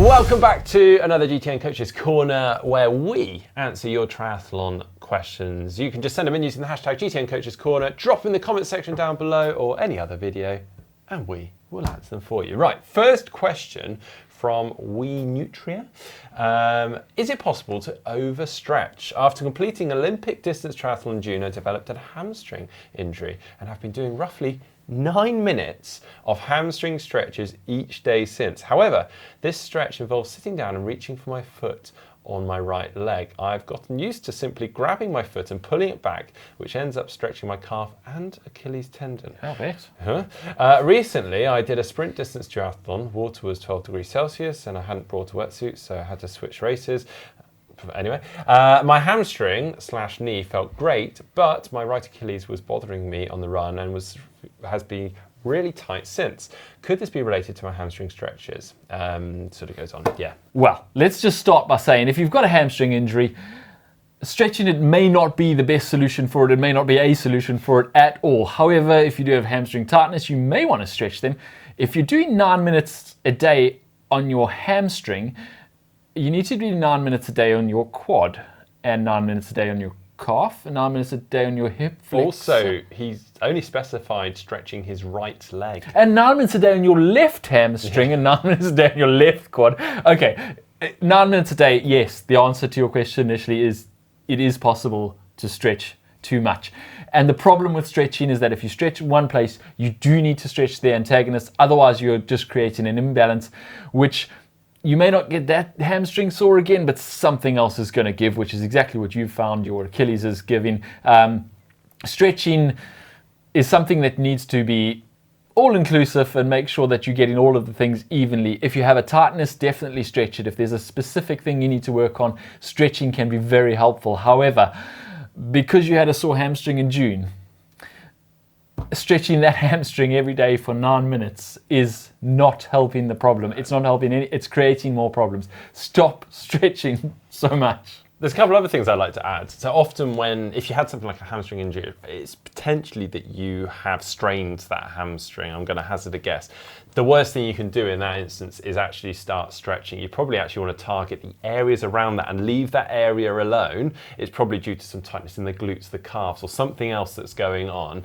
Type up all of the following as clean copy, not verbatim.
Welcome back to another GTN Coaches Corner, where we answer your triathlon questions. You can just send them in using the hashtag GTN Coaches Corner, drop in the comment section down below or any other video, and we will answer them for you. Right, first question from WeNutria. Is it possible to overstretch? After completing Olympic distance triathlon in June, I developed a hamstring injury and have been doing roughly 9 minutes of hamstring stretches each day since. However, this stretch involves sitting down and reaching for my foot on my right leg. I've gotten used to simply grabbing my foot and pulling it back, which ends up stretching my calf and Achilles tendon. I bet. Recently, I did a sprint distance triathlon. Water was 12 degrees Celsius and I hadn't brought a wetsuit, so I had to switch races. Anyway, my hamstring/knee felt great, but my right Achilles was bothering me on the run and has been really tight since. Could this be related to my hamstring stretches? Sort of goes on, yeah. Well, let's just start by saying if you've got a hamstring injury, stretching it may not be the best solution for it. It may not be a solution for it at all. However, if you do have hamstring tightness, you may want to stretch them. If you're doing 9 minutes a day on your hamstring, you need to do 9 minutes a day on your quad and 9 minutes a day on your calf and 9 minutes a day on your hip flexor. Also, he's only specified stretching his right leg. And 9 minutes a day on your left hamstring and 9 minutes a day on your left quad. Okay, 9 minutes a day, yes. The answer to your question initially is it is possible to stretch too much. And the problem with stretching is that if you stretch one place, you do need to stretch the antagonist. Otherwise, you're just creating an imbalance, which you may not get that hamstring sore again, but something else is going to give, which is exactly what you found your Achilles is giving. Stretching is something that needs to be all-inclusive and make sure that you're getting all of the things evenly. If you have a tightness, definitely stretch it. If there's a specific thing you need to work on, stretching can be very helpful. However, because you had a sore hamstring in June, stretching that hamstring every day for 9 minutes is not helping the problem. It's not helping it's creating more problems. Stop stretching so much. There's a couple other things I'd like to add. So often if you had something like a hamstring injury, it's potentially that you have strained that hamstring. I'm going to hazard a guess. The worst thing you can do in that instance is actually start stretching. You probably actually want to target the areas around that and leave that area alone. It's probably due to some tightness in the glutes, the calves, or something else that's going on.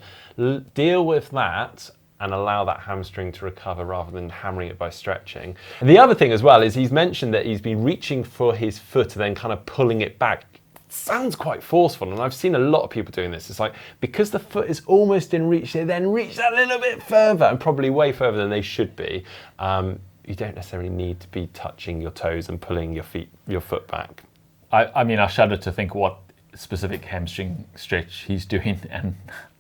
Deal with that and allow that hamstring to recover rather than hammering it by stretching. And the other thing as well is he's mentioned that he's been reaching for his foot and then kind of pulling it back. It sounds quite forceful, and I've seen a lot of people doing this. It's like, because the foot is almost in reach, they then reach that little bit further, and probably way further than they should be. You don't necessarily need to be touching your toes and pulling your foot back. I mean, I shudder to think what specific hamstring stretch he's doing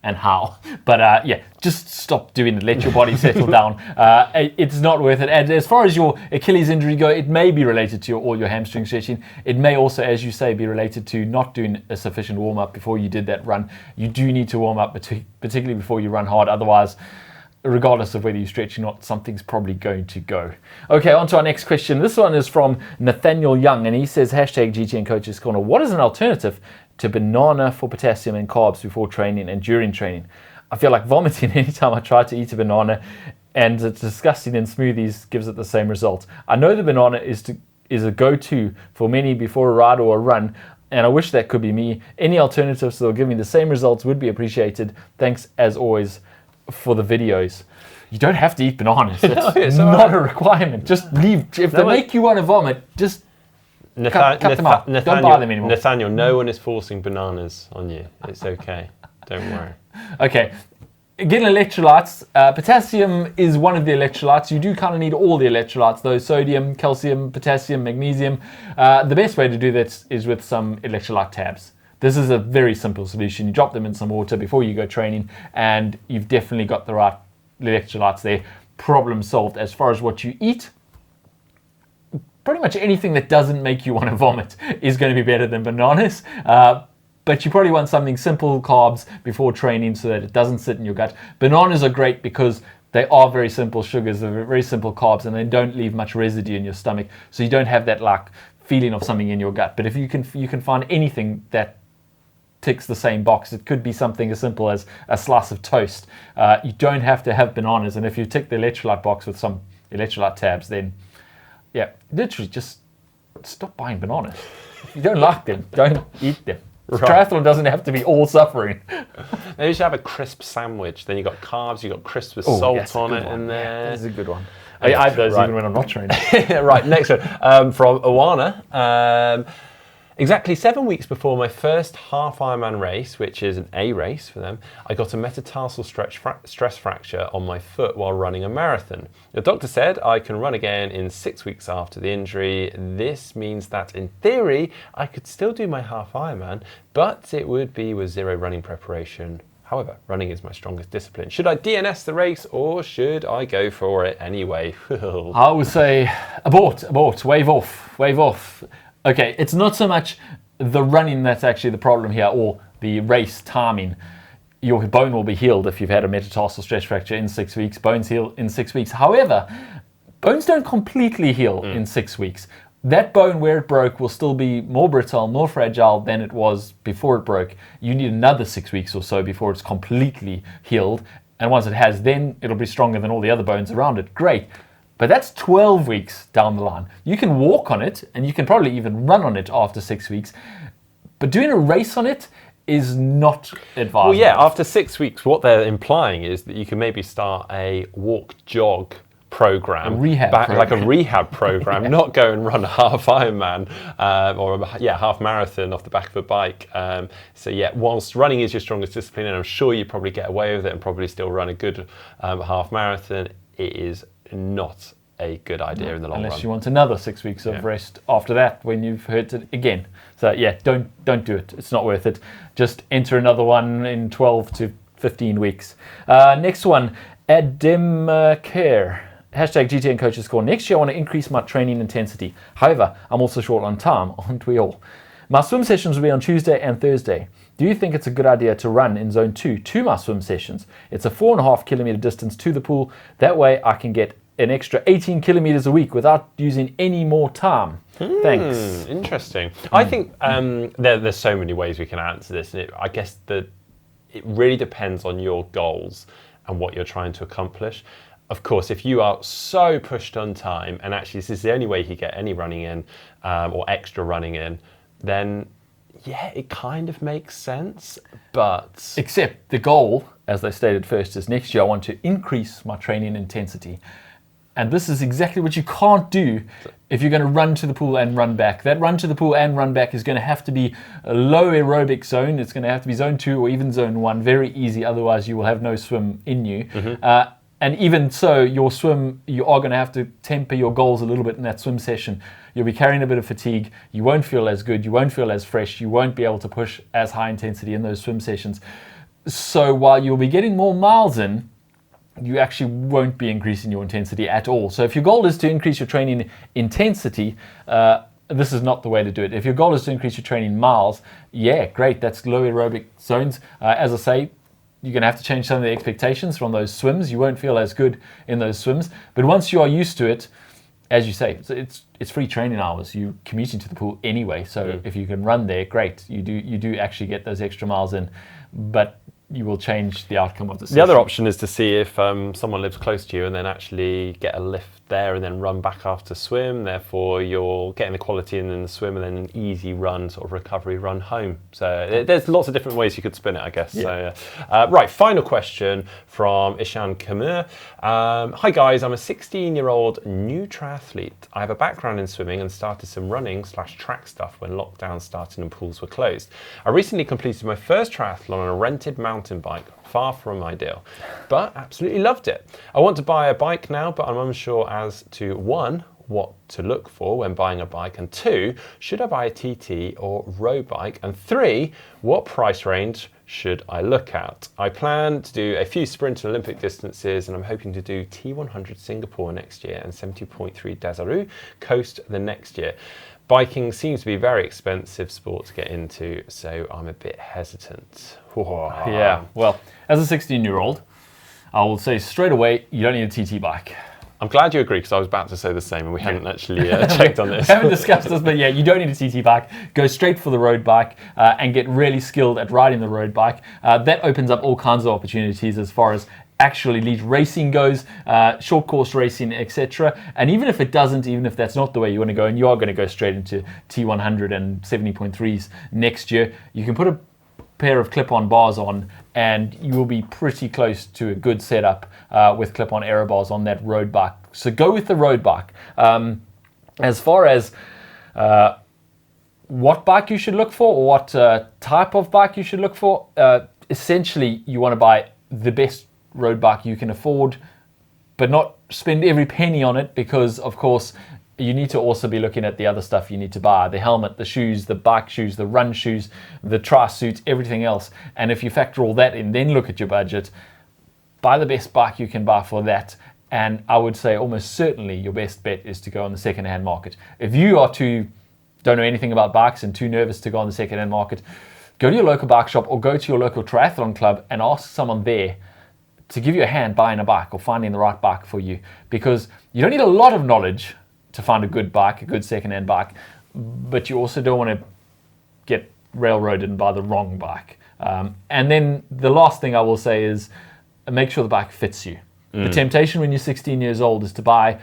and how. But yeah, just stop doing it. Let your body settle down. It's not worth it. And as far as your Achilles injury go, it may be related to all your hamstring stretching. It may also, as you say, be related to not doing a sufficient warm-up before you did that run. You do need to warm up, particularly before you run hard. Otherwise, regardless of whether you stretch or not, something's probably going to go. Okay, on to our next question. This one is from Nathaniel Young, and he says, hashtag GTN Coaches Corner. What is an alternative to banana for potassium and carbs before training and during training? I feel like vomiting anytime I try to eat a banana, and it's disgusting in smoothies gives it the same result. I know the banana is a go-to for many before a ride or a run, and I wish that could be me. Any alternatives that will give me the same results would be appreciated. Thanks as always for the videos. You don't have to eat bananas. It's not a requirement. Just leave. If they make you want to vomit, just cut them out. Don't buy them anymore. Nathaniel, no one is forcing bananas on you. It's okay. Don't worry. Okay. Again, electrolytes. Potassium is one of the electrolytes. You do kind of need all the electrolytes, though: sodium, calcium, potassium, magnesium. The best way to do this is with some electrolyte tabs. This is a very simple solution. You drop them in some water before you go training, and you've definitely got the right electrolytes there. Problem solved. As far as what you eat, pretty much anything that doesn't make you want to vomit is going to be better than bananas. But you probably want something simple, carbs, before training so that it doesn't sit in your gut. Bananas are great because they are very simple sugars, they're very simple carbs, and they don't leave much residue in your stomach. So you don't have that like feeling of something in your gut. But if you can find anything that ticks the same box. It could be something as simple as a slice of toast. You don't have to have bananas, and if you tick the electrolyte box with some electrolyte tabs, then Yeah, literally just stop buying bananas. If you don't like them, don't eat them. Right. Triathlon doesn't have to be all suffering. Maybe you should have a crisp sandwich. Then you got carbs, you got crisp with Oh, salt that's a on good it one. in there. Yeah, that is a good one. I have those Right. even when I'm not training. Right, next one from Awana. Exactly 7 weeks before my first half Ironman race, which is an A race for them, I got a metatarsal stress fracture on my foot while running a marathon. The doctor said I can run again in 6 weeks after the injury. This means that in theory, I could still do my half Ironman, but it would be with zero running preparation. However, running is my strongest discipline. Should I DNS the race or should I go for it anyway? I would say abort, wave off. Okay, it's not so much the running that's actually the problem here, or the race timing. Your bone will be healed if you've had a metatarsal stress fracture in 6 weeks. Bones heal in 6 weeks. However, bones don't completely heal in 6 weeks. That bone where it broke will still be more brittle, more fragile than it was before it broke. You need another 6 weeks or so before it's completely healed. And once it has, then it'll be stronger than all the other bones around it. Great. But that's 12 weeks down the line. You can walk on it, and you can probably even run on it after 6 weeks. But doing a race on it is not advisable. Well, yeah, after 6 weeks, what they're implying is that you can maybe start a walk-jog program, like a rehab program, yeah. Not go and run a half Ironman or half marathon off the back of a bike. So yeah, whilst running is your strongest discipline, and I'm sure you probably get away with it and probably still run a good half marathon, it is not a good idea in the long run. Unless you want another 6 weeks of rest after that when you've hurt it again. So yeah, don't do it. It's not worth it. Just enter another one in 12 to 15 weeks. Next one, Adam Care. Hashtag GTN Coaches Score. Next year I want to increase my training intensity. However, I'm also short on time, aren't we all? My swim sessions will be on Tuesday and Thursday. Do you think it's a good idea to run in zone 2 to my swim sessions? It's a 4.5 kilometer distance to the pool. That way I can get an extra 18 kilometers a week without using any more time. Thanks. Interesting. I think there's so many ways we can answer this, and I guess that it really depends on your goals and what you're trying to accomplish. Of course, if you are so pushed on time, and actually this is the only way you get any running in or extra running in, then yeah, it kind of makes sense, but... Except the goal, as they stated first, is next year I want to increase my training intensity. And this is exactly what you can't do if you're going to run to the pool and run back. That run to the pool and run back is going to have to be a low aerobic zone. It's going to have to be zone 2 or even zone 1. Very easy, otherwise you will have no swim in you. And even so, your swim, you are going to have to temper your goals a little bit in that swim session. You'll be carrying a bit of fatigue. You won't feel as good. You won't feel as fresh. You won't be able to push as high intensity in those swim sessions. So while you'll be getting more miles in, you actually won't be increasing your intensity at all. So if your goal is to increase your training intensity, this is not the way to do it. If your goal is to increase your training miles, yeah, great. That's low aerobic zones. As I say, you're going to have to change some of the expectations from those swims. You won't feel as good in those swims. But once you are used to it, as you say, it's free training hours. You're commuting to the pool anyway. So if you can run there, great. You do actually get those extra miles in. But you will change the outcome of the session. The other option is to see if someone lives close to you and then actually get a lift there and then run back after swim. Therefore, you're getting the quality in the swim and then an easy run, sort of recovery run home. So there's lots of different ways you could spin it, I guess. Yeah. So, right, final question from Ishan Kamur. Hi guys, I'm a 16-year-old new triathlete. I have a background in swimming and started some running/track stuff when lockdown started and pools were closed. I recently completed my first triathlon on a rented mountain bike. Far from ideal, but absolutely loved it. I want to buy a bike now, but I'm unsure as to 1, what to look for when buying a bike, and 2, should I buy a TT or road bike, and 3, what price range should I look at? I plan to do a few sprint and Olympic distances, and I'm hoping to do T100 Singapore next year and 70.3 Desaru Coast the next year. Biking seems to be a very expensive sport to get into, so I'm a bit hesitant. Yeah, well, as a 16-year-old, I will say straight away, you don't need a TT bike. I'm glad you agree, because I was about to say the same and we hadn't actually checked on this. We haven't discussed this, but yeah, you don't need a TT bike. Go straight for the road bike and get really skilled at riding the road bike. That opens up all kinds of opportunities as far as actual elite racing goes, short course racing, etc. And even if it doesn't, even if that's not the way you want to go, and you are going to go straight into T100 and 70.3s next year, you can put a pair of clip-on bars on and you will be pretty close to a good setup with clip-on aero bars on that road bike. So go with the road bike. As far as what bike you should look for, or what type of bike you should look for, essentially you want to buy the best road bike you can afford, but not spend every penny on it, because of course you need to also be looking at the other stuff you need to buy: the helmet, the shoes, the bike shoes, the run shoes, the tri suit, everything else. And if you factor all that in, then look at your budget, buy the best bike you can buy for that. And I would say almost certainly your best bet is to go on the second-hand market. If you don't know anything about bikes and too nervous to go on the second-hand market, go to your local bike shop or go to your local triathlon club and ask someone there to give you a hand buying a bike or finding the right bike for you, because you don't need a lot of knowledge to find a good bike, a good second-hand bike, but you also don't want to get railroaded and buy the wrong bike. And then the last thing I will say is make sure the bike fits you. The temptation when you're 16 years old is to buy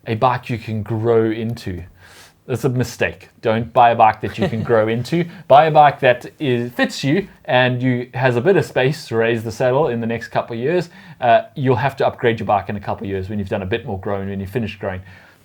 a bike you can grow into. That's a mistake. Don't buy a bike that you can grow into. Buy a bike that fits you and has a bit of space to raise the saddle in the next couple of years. You'll have to upgrade your bike in a couple of years when you've done a bit more growing, when you've finished growing.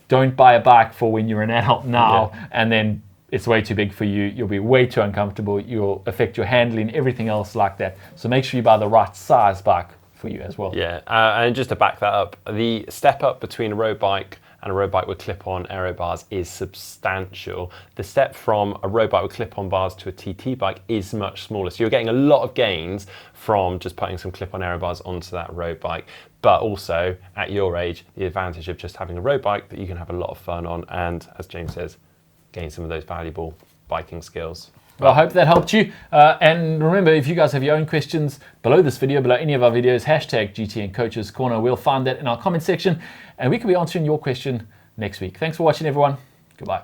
Don't buy a bike for when you're an adult now and then it's way too big for you. You'll be way too uncomfortable. You'll affect your handling, everything else like that. So make sure you buy the right size bike for you as well. Yeah, and just to back that up, the step up between a road bike and a road bike with clip-on aero bars is substantial. The step from a road bike with clip-on bars to a TT bike is much smaller. So you're getting a lot of gains from just putting some clip-on aero bars onto that road bike. But also, at your age, the advantage of just having a road bike that you can have a lot of fun on and, as James says, gain some of those valuable biking skills. Well, I hope that helped you. And remember, if you guys have your own questions below this video, below any of our videos, hashtag GTNcoachescorner. We'll find that in our comment section and we could be answering your question next week. Thanks for watching, everyone. Goodbye.